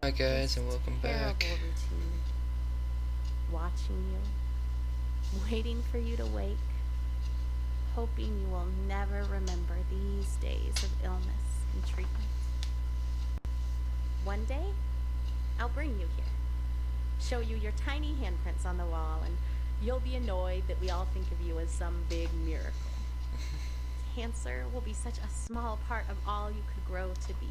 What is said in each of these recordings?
Hi guys, This and welcome back. terrible routine, watching you, waiting for you to wake, hoping you will never remember these days of illness and treatment. One day, I'll bring you here, show you your tiny handprints on the wall, and you'll be annoyed that we all think of you as some big miracle. Cancer will be such a small part of all you could grow to be.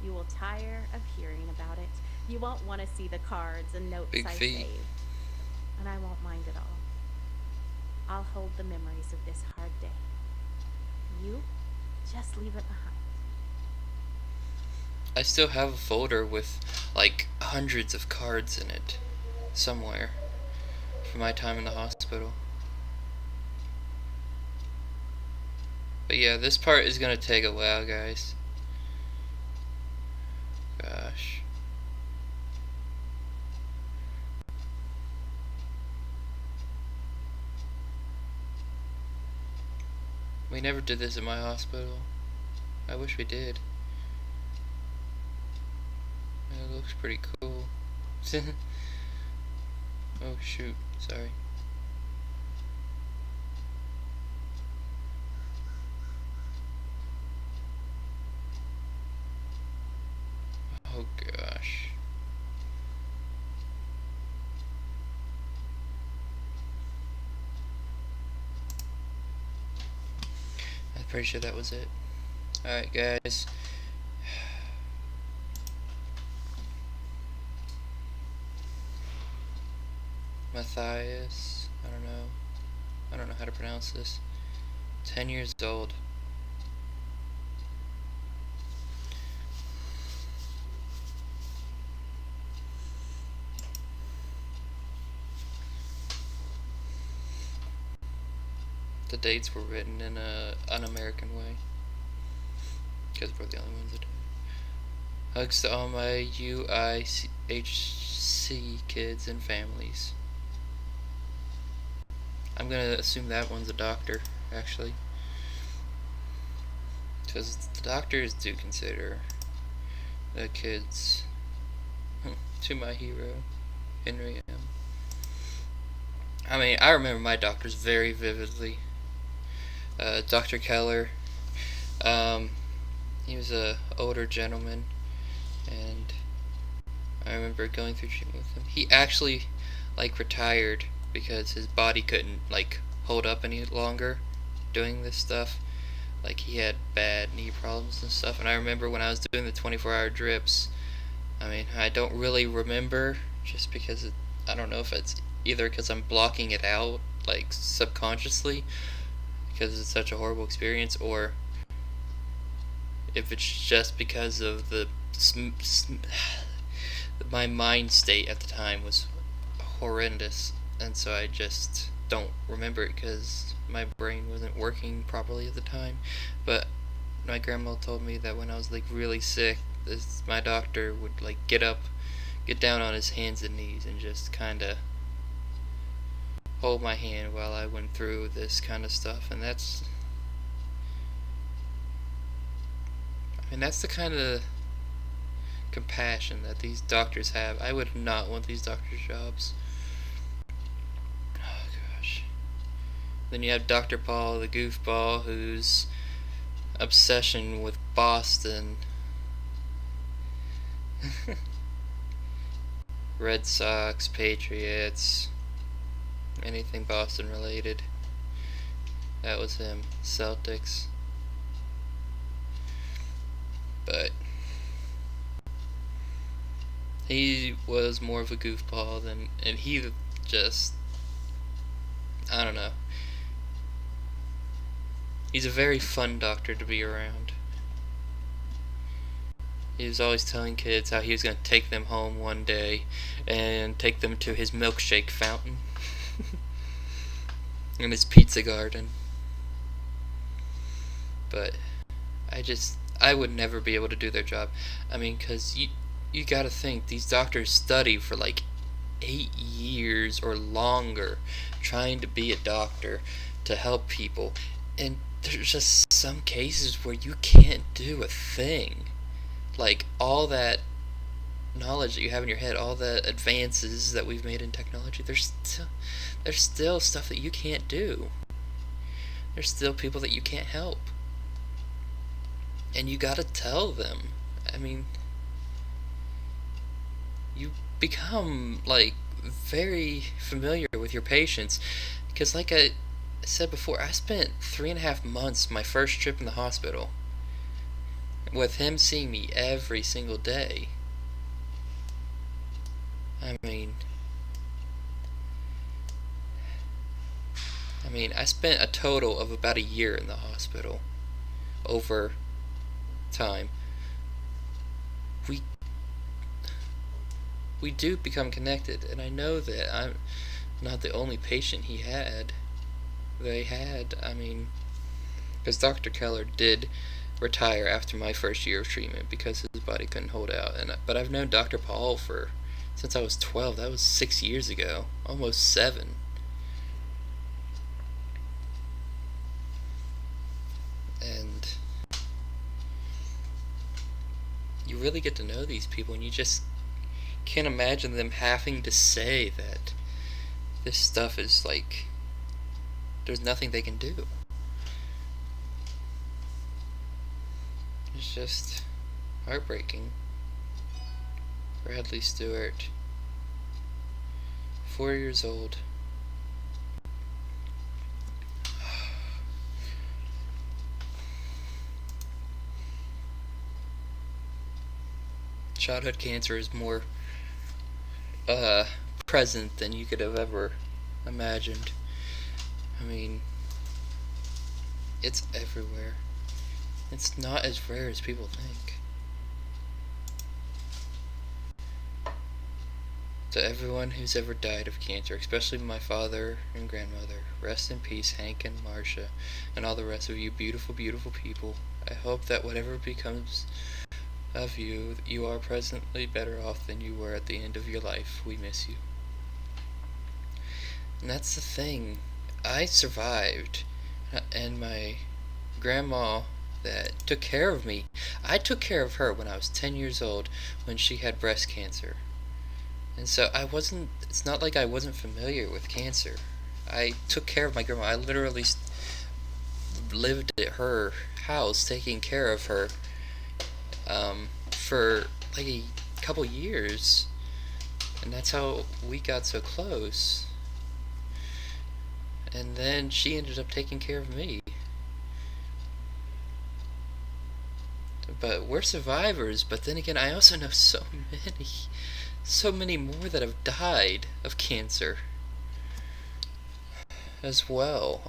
You will tire of hearing about it. You won't want to see the cards and notes Big I feet. save, and I won't mind at all. I'll hold the memories of this hard day. You just leave it behind. I still have a folder with like hundreds of cards in it somewhere from my time in the hospital. But yeah, this part is gonna take a while, guys. Gosh. We never did this at my hospital. I wish we did. It looks pretty cool. Oh shoot, sorry. Oh gosh. I'm pretty sure that was it. Alright guys. Matthias. I don't know. I don't know how to pronounce this. 10 years old. The dates were written in a un-American way, because we're the only ones that do it. Hugs to all my UIHC kids and families. I'm gonna assume that one's a doctor, actually, because the doctors do consider the kids to my hero, Henry M. I mean, I remember my doctors very vividly. Dr. Keller. He was a older gentleman, and I remember going through treatment with him. He actually retired because his body couldn't hold up any longer doing this stuff. Like he had bad knee problems and stuff. And I remember when I was doing the 24-hour drips. I mean, I don't really remember just because I don't know if it's either because I'm blocking it out subconsciously because it's such a horrible experience, or if it's just because of my mind state at the time was horrendous, and so I just don't remember it because my brain wasn't working properly at the time. But my grandma told me that when I was really sick, my doctor would get down on his hands and knees and just kind of hold my hand while I went through this kind of stuff. And that's the kind of compassion that these doctors have. I would not want these doctors' jobs. Oh gosh. Then you have Dr. Paul, the goofball, whose obsession with Boston, Red Sox, Patriots, anything Boston related. That was him. Celtics. But he was more of a goofball and he just, I don't know. He's a very fun doctor to be around. He was always telling kids how he was going to take them home one day and take them to his milkshake fountain and his pizza garden. But I would never be able to do their job. I mean, because you gotta think, these doctors study for 8 years or longer trying to be a doctor to help people, and there's just some cases where you can't do a thing. All that knowledge that you have in your head, all the advances that we've made in technology, there's still stuff that you can't do. There's still people that you can't help. And you gotta tell them. I mean, you become, like, very familiar with your patients. Because, like I said before, I spent 3.5 months my first trip in the hospital with him seeing me every single day. I spent a total of about a year in the hospital over time. We we do become connected, and I know that I'm not the only patient they had. Because Dr. Keller did retire after my first year of treatment because his body couldn't hold out. But I've known Dr. Paul since I was 12. That was 6 years ago, almost 7. And you really get to know these people, and you just can't imagine them having to say that this stuff is like there's nothing they can do. It's just heartbreaking. Bradley Stewart, 4 years old. Childhood cancer is more present than you could have ever imagined. It's everywhere. It's not as rare as people think. To everyone who's ever died of cancer, especially my father and grandmother, rest in peace, Hank and Marcia, and all the rest of you beautiful, beautiful people. I hope that whatever becomes of you, you are presently better off than you were at the end of your life. We miss you. And that's the thing. I survived, and my grandma that took care of me, I took care of her when I was 10 years old when she had breast cancer. And so it's not like I wasn't familiar with cancer. I took care of my grandma. I literally lived at her house taking care of her for like a couple years. And that's how we got so close. And then she ended up taking care of me. But we're survivors. But then again, I also know so many more that have died of cancer as well.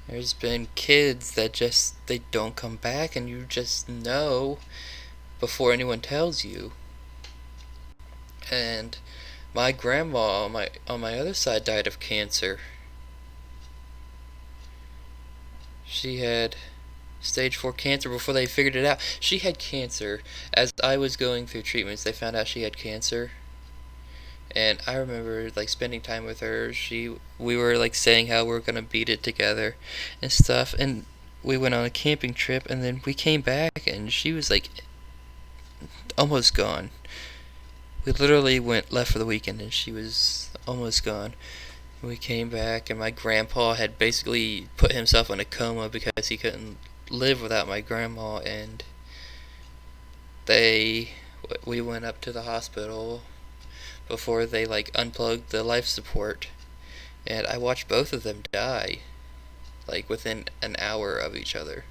There's been kids that they don't come back, and you just know before anyone tells you. And my grandma on my other side died of cancer. She had stage 4 cancer before they figured it out. She had cancer. As I was going through treatments, they found out she had cancer. And I remember like spending time with her. We were like saying how we're gonna beat it together and stuff. And we went on a camping trip, and then we came back, and she was like almost gone. We literally left for the weekend, and she was almost gone. We came back, and my grandpa had basically put himself in a coma because he couldn't live without my grandma. And we went up to the hospital before they like unplugged the life support, and I watched both of them die like within an hour of each other.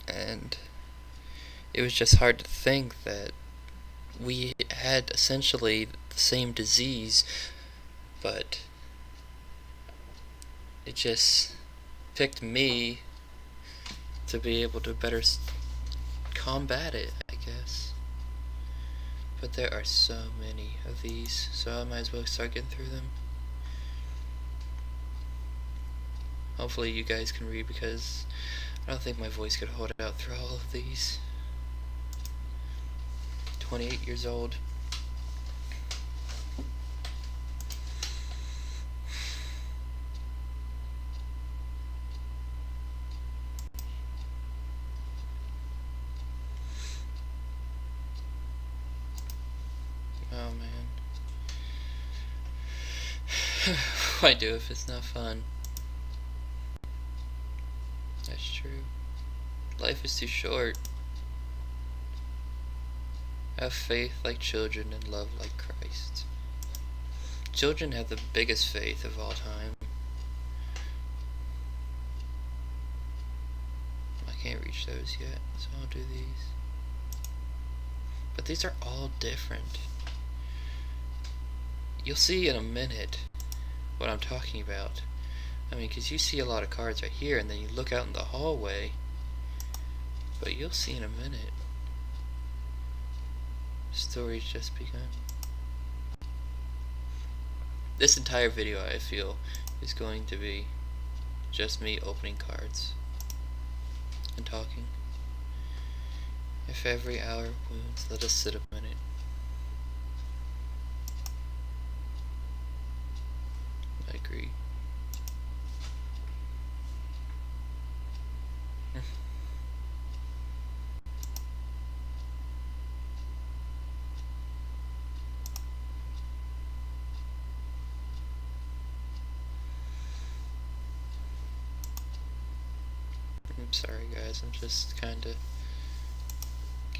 And it was just hard to think that we had essentially the same disease, but it just picked me to be able to better combat it, I guess. But there are so many of these, so I might as well start getting through them. Hopefully you guys can read, because I don't think my voice could hold out through all of these. 28 years old. man. Why do if it's not fun? That's true. Life is too short. Have faith like children and love like Christ. Children have the biggest faith of all time. I can't reach those yet, so I'll do these. But these are all different. You'll see in a minute what I'm talking about. I mean, because you see a lot of cards right here, and then you look out in the hallway. But you'll see in a minute. Story's just begun. This entire video, I feel, is going to be just me opening cards and talking. If every hour wounds, let us sit a minute. I agree. I'm sorry guys, I'm just kinda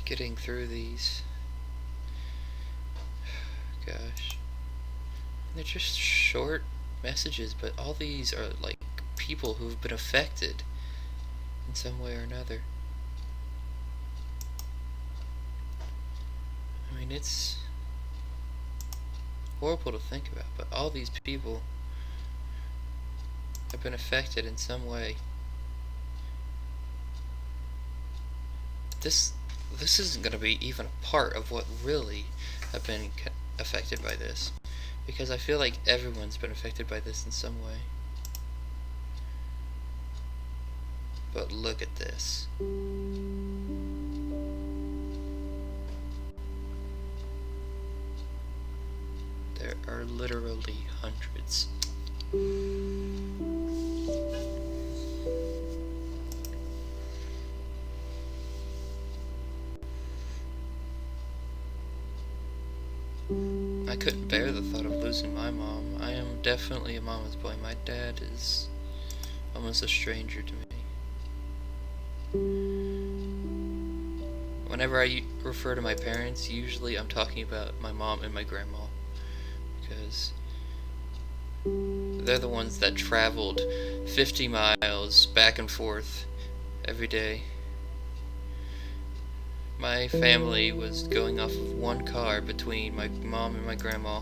getting through these. Gosh. They're just short messages, but all these are like people who've been affected in some way or another. I mean, it's horrible to think about, but all these people have been affected in some way. This isn't going to be even a part of what really have been affected by this, because I feel like everyone's been affected by this in some way. But look at this. There are literally hundreds. I couldn't bear the thought of losing my mom. I am definitely a mama's boy. My dad is almost a stranger to me. Whenever I refer to my parents, usually I'm talking about my mom and my grandma, because they're the ones that traveled 50 miles back and forth every day. My family was going off of one car between my mom and my grandma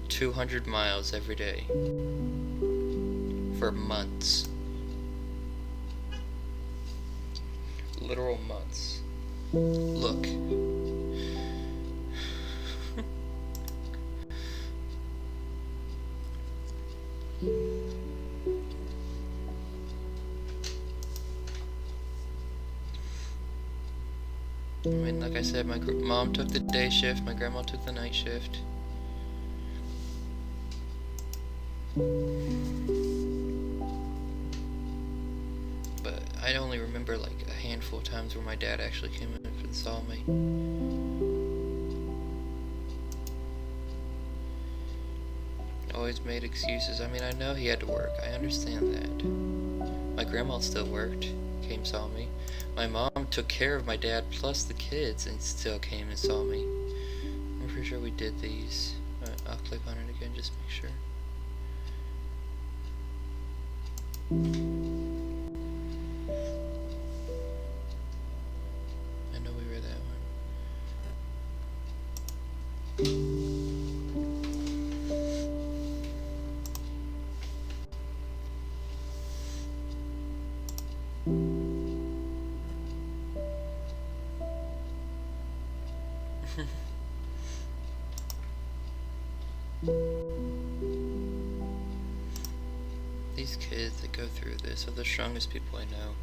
200 miles every day for months. Literal months. Look. I mean, like I said, my mom took the day shift, my grandma took the night shift. But I only remember like a handful of times where my dad actually came in and saw me. Always made excuses. I mean, I know he had to work. I understand that. My grandma still worked, came saw me. My mom took care of my dad plus the kids and still came and saw me. I'm pretty sure we did these. I'll click on it again just to make sure. I know we read that one. These kids that go through this are the strongest people I know.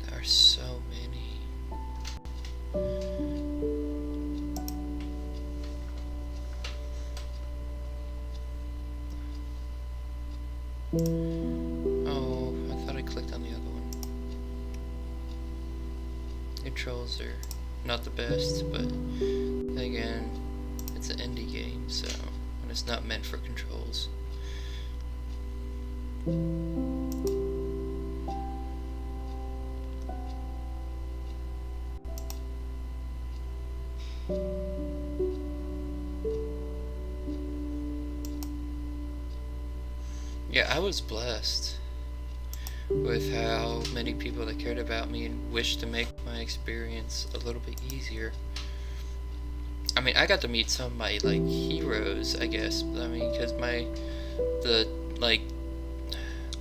There are so many. Oh, I thought I clicked on the other one. Controls are not the best, but then again, it's an indie game, so and it's not meant for controls. Yeah, I was blessed with how many people that cared about me and wished to make my experience a little bit easier. I mean, I got to meet some of my like heroes, I guess. I mean, because the like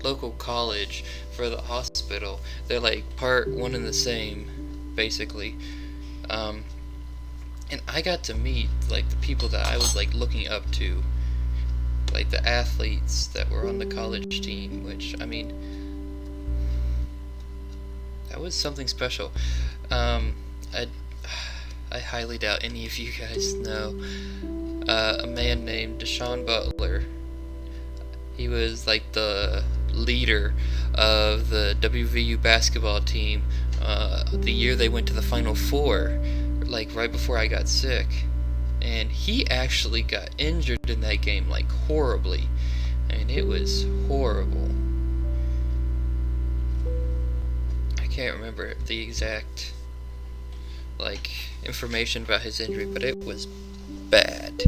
local college for the hospital, they're like part one and the same, basically. And I got to meet like the people that I was like looking up to, like the athletes that were on the college team, which I mean, that was something special. I highly doubt any of you guys know a man named Deshaun Butler. He was like the leader of the WVU basketball team the year they went to the Final Four, like right before I got sick. And he actually got injured in that game, like horribly. I mean, it was horrible. I can't remember the exact like information about his injury, but it was bad.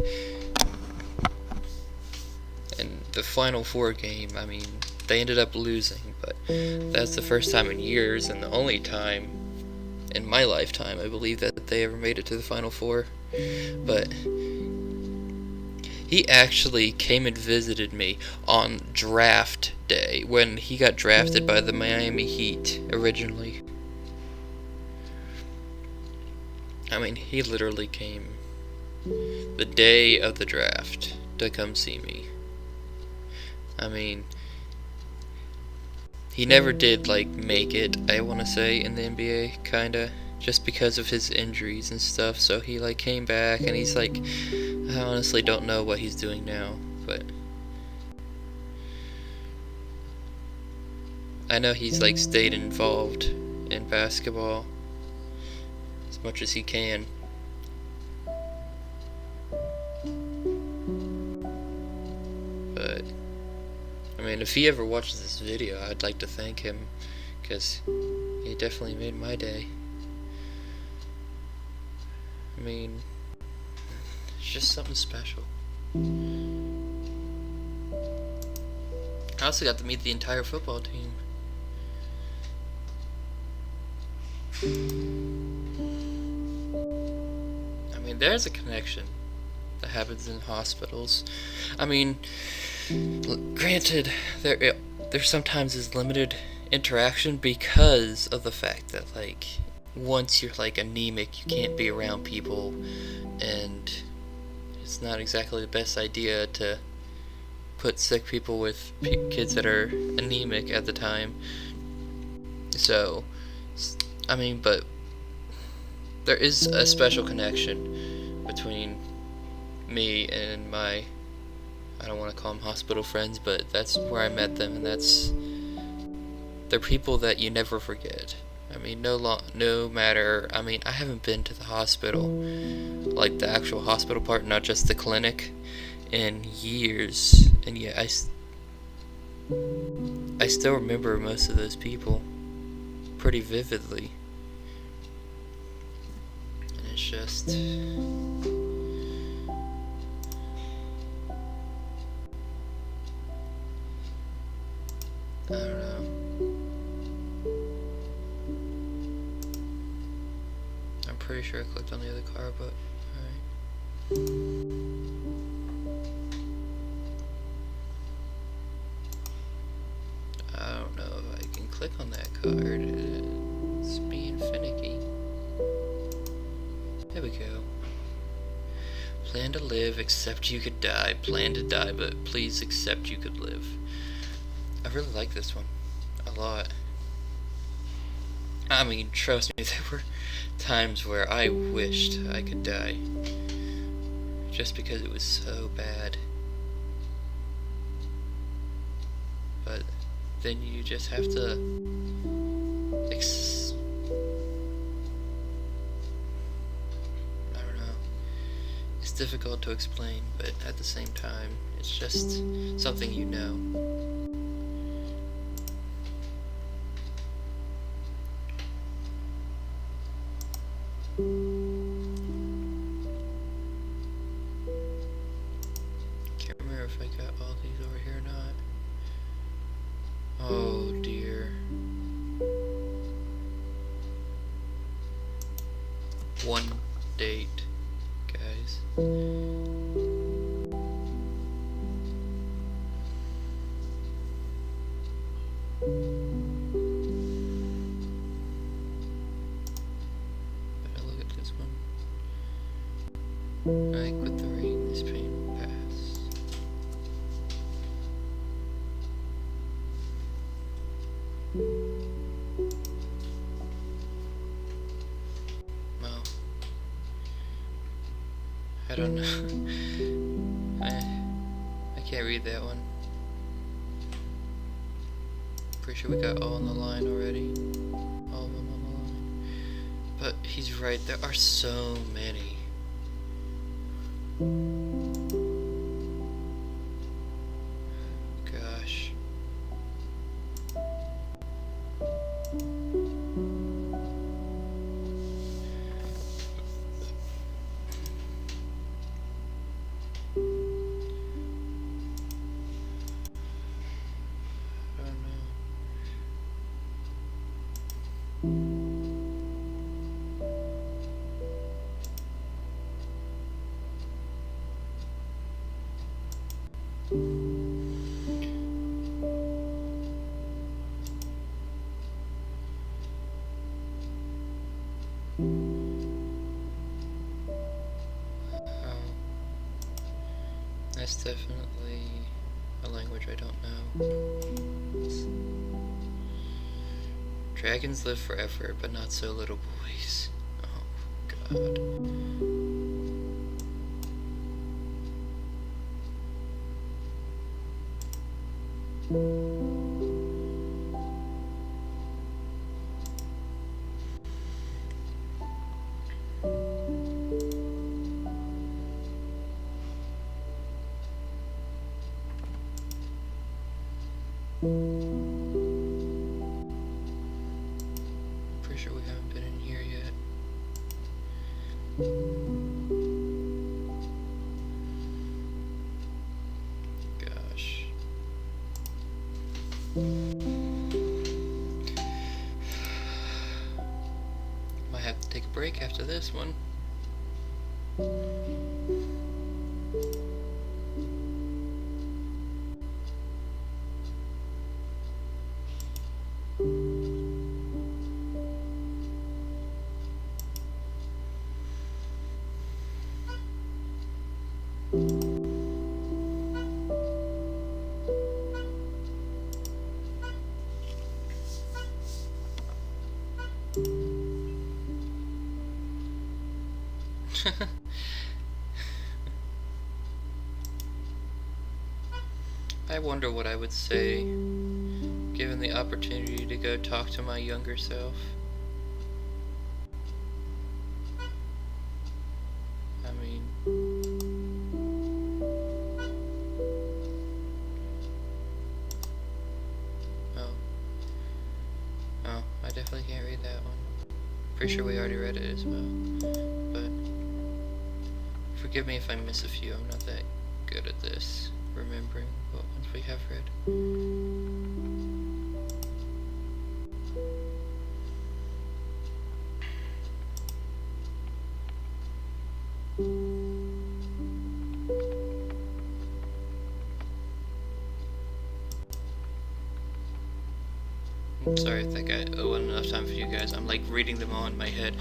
And the Final Four game, I mean, they ended up losing, but that's the first time in years and the only time in my lifetime, I believe, that they ever made it to the Final Four. But he actually came and visited me on draft day when he got drafted by the Miami Heat originally. I mean, he literally came the day of the draft to come see me. I mean, he never did like make it, I want to say, in the NBA, kinda, just because of his injuries and stuff. So he like came back, and he's like, I honestly don't know what he's doing now, but I know he's like stayed involved in basketball as much as he can. But I mean, if he ever watches this video, I'd like to thank him, because he definitely made my day. I mean, it's just something special. I also got to meet the entire football team. I mean, there's a connection that happens in hospitals. I mean, granted, there sometimes is limited interaction because of the fact that, like, once you're, like, anemic, you can't be around people, and it's not exactly the best idea to put sick people with kids that are anemic at the time. So, I mean, but there is a special connection between me and my, I don't want to call them hospital friends, but that's where I met them, and they're people that you never forget. I mean, no matter, I mean, I haven't been to the hospital, like the actual hospital part, not just the clinic, in years, and yet I still remember most of those people pretty vividly. And it's just, I don't know. I'm pretty sure I clicked on the other car, but alright. I don't know if I can click on that card. It's being finicky. There we go. Plan to live, accept you could die. Plan to die, but please accept you could live. I really like this one a lot. I mean, trust me, there were times where I wished I could die, just because it was so bad. then you just have to I don't know. It's difficult to explain, but at the same time, it's just something you know. Can't remember if I got all these over here or not. Oh dear. One date, guys. Better look at this one. I quit the rain, this pain will pass. Well, I don't know. I can't read that one. Pretty sure we got all on the line already. All of them on the line. But he's right, there are so many. Gosh. I don't know. That's definitely a language I don't know. Dragons live forever, but not so little boys. Oh, God. Pretty sure we haven't been in here yet. Gosh. Might have to take a break after this one. I wonder what I would say, given the opportunity to go talk to my younger self. I mean, oh, I definitely can't read that one. Pretty sure we already read it as well, but forgive me if I miss a few. I'm not that good at this, remembering what ones we have read. I'm sorry if that wasn't enough time for you guys. I'm like reading them all in my head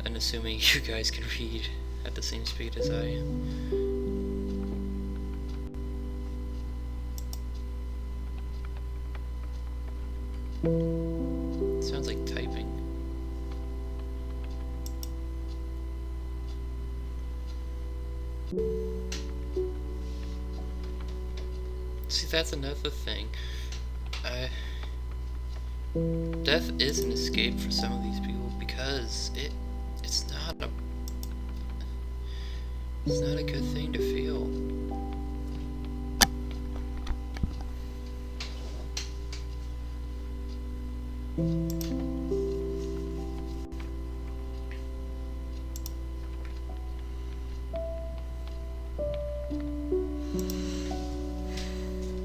and assuming you guys can read at the same speed as I am. Sounds like typing. See, that's another thing. death is an escape for some of these people because it's not a good thing to feel.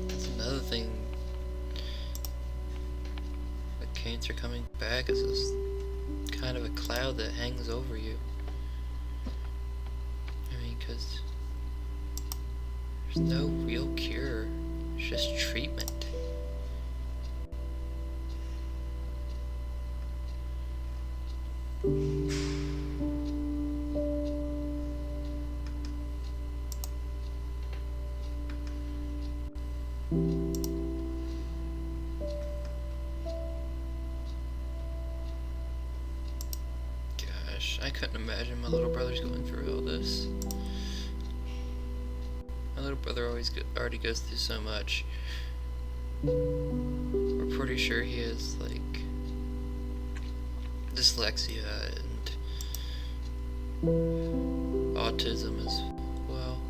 That's another thing. With cancer coming back is this kind of a cloud that hangs over you. I mean, because there's no real cure. It's just treatment. Gosh, I couldn't imagine my little brother's going through all this. My little brother already goes through so much. We're pretty sure he has like dyslexia and autism as well.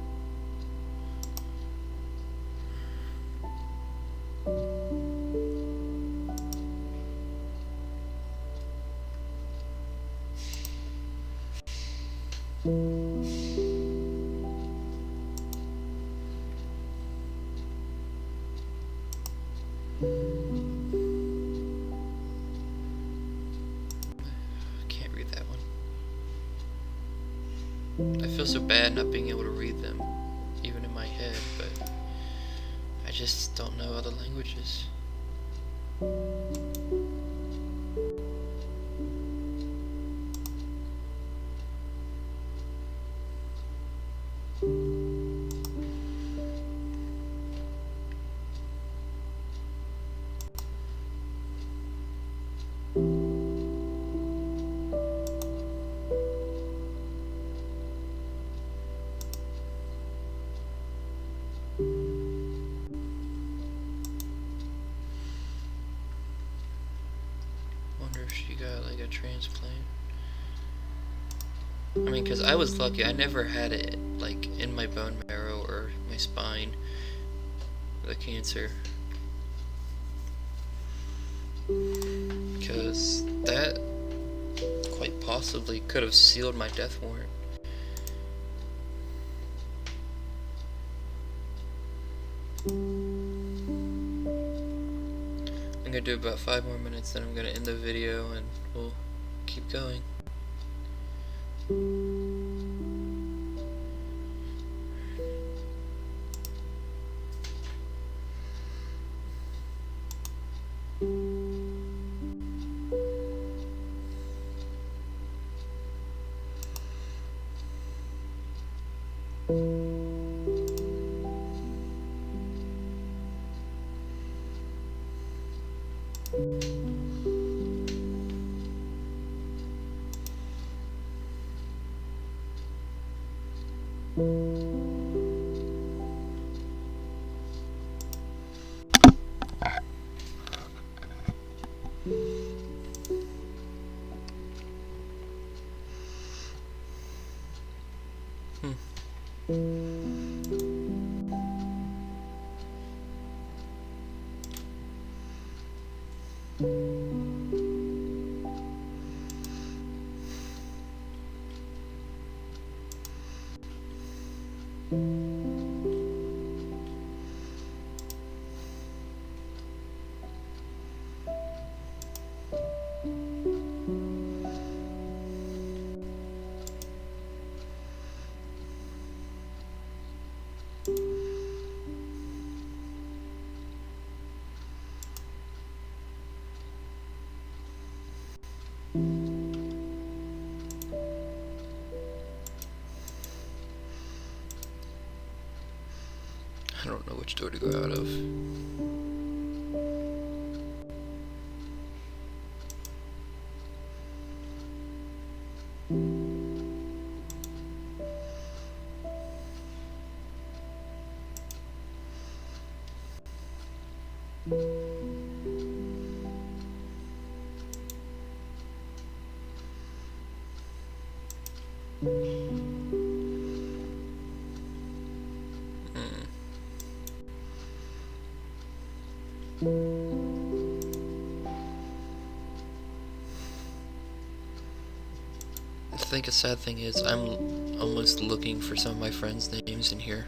Can't read that one. I feel so bad not being able to read them, even in my head, but I just don't know other languages. Wonder if she got like a transplant. I mean, because I was lucky. I never had it like in my bone marrow or my spine, the cancer. Because that quite possibly could have sealed my death warrant. I'm gonna do about 5 more minutes, then I'm gonna end the video and we'll keep going. I don't know which door to go out of. Hmm. I think a sad thing is I'm almost looking for some of my friends' names in here.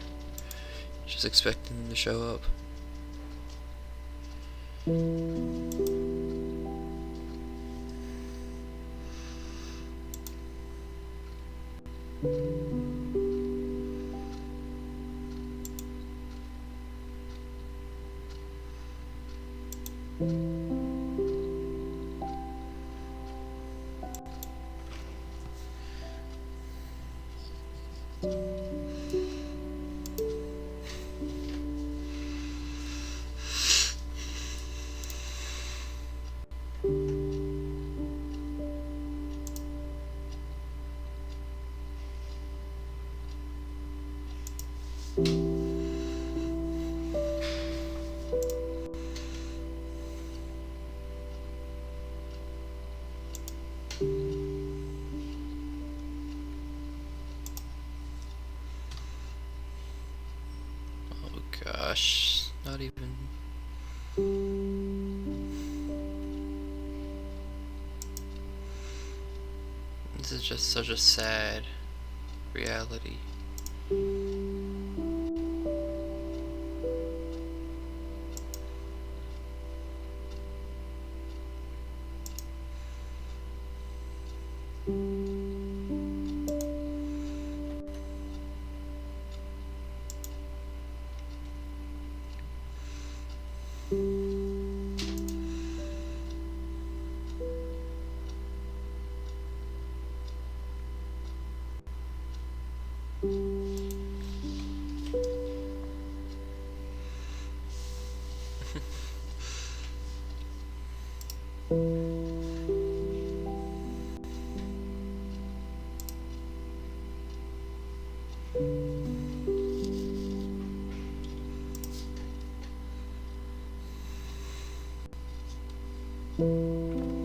Just expecting them to show up. Oh gosh, not even. This is just such a sad reality. Oh.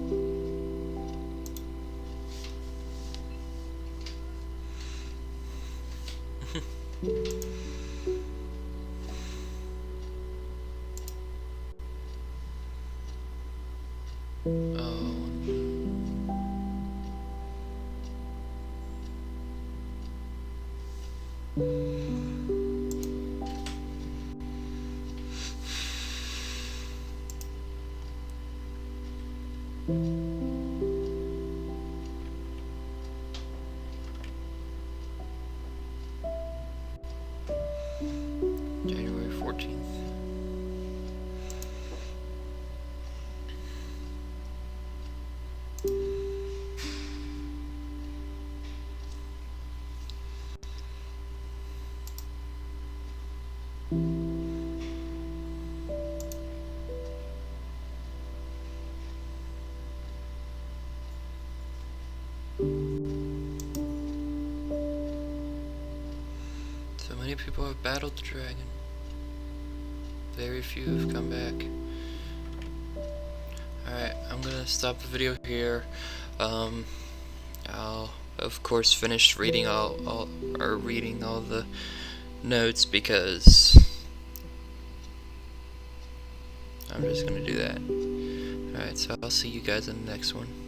January 14th. So many people have battled the dragon. Very few have come back. Alright, I'm gonna stop the video here. I'll of course finish reading all the notes because I'm just gonna do that. Alright, so I'll see you guys in the next one.